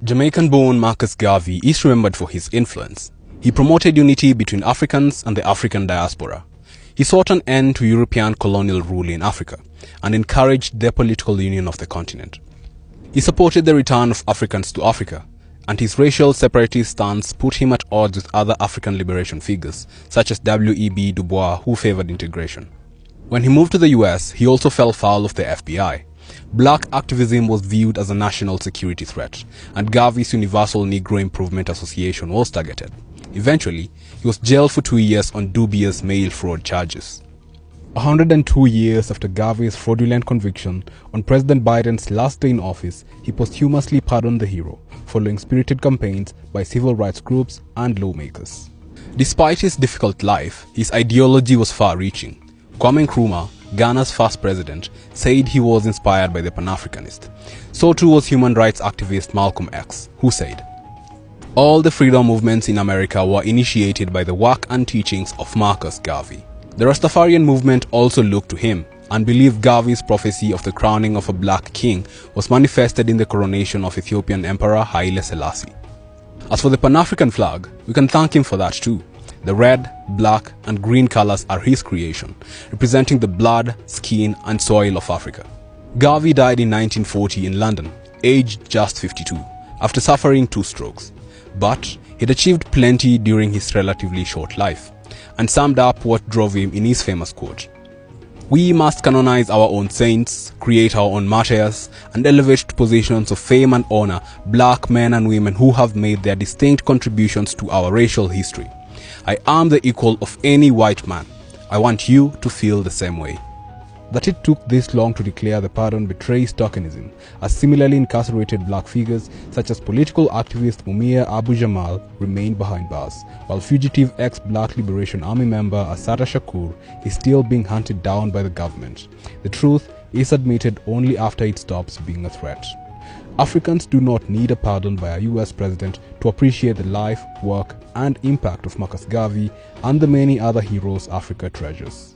Jamaican-born Marcus Garvey is remembered for his influence. He promoted unity between Africans and the African diaspora. He sought an end to European colonial rule in Africa and encouraged the political union of the continent. He supported the return of Africans to Africa, and his racial separatist stance put him at odds with other African liberation figures, such as W.E.B. Du Bois, who favored integration. When he moved to the US, he also fell foul of the FBI. Black activism was viewed as a national security threat, and Garvey's Universal Negro Improvement Association was targeted. Eventually, he was jailed for 2 years on dubious mail fraud charges. 102 years after Garvey's fraudulent conviction, on President Biden's last day in office, he posthumously pardoned the hero, following spirited campaigns by civil rights groups and lawmakers. Despite his difficult life, his ideology was far-reaching. Kwame Nkrumah, Ghana's first president, said he was inspired by the Pan-Africanist. So too was human rights activist Malcolm X, who said, "All the freedom movements in America were initiated by the work and teachings of Marcus Garvey." The Rastafarian movement also looked to him and believed Garvey's prophecy of the crowning of a black king was manifested in the coronation of Ethiopian Emperor Haile Selassie. As for the Pan-African flag, we can thank him for that too. The red, black, and green colors are his creation, representing the blood, skin, and soil of Africa. Garvey died in 1940 in London, aged just 52, after suffering 2 strokes. But he'd achieved plenty during his relatively short life, and summed up what drove him in his famous quote: "We must canonize our own saints, create our own martyrs, and elevate to positions of fame and honor black men and women who have made their distinct contributions to our racial history. I am the equal of any white man. I want you to feel the same way." That it took this long to declare the pardon betrays tokenism, as similarly incarcerated black figures such as political activist Mumia Abu Jamal remained behind bars, while fugitive ex-Black Liberation Army member Assata Shakur is still being hunted down by the government. The truth is admitted only after it stops being a threat. Africans do not need a pardon by a US president to appreciate the life, work, and impact of Marcus Garvey and the many other heroes Africa treasures.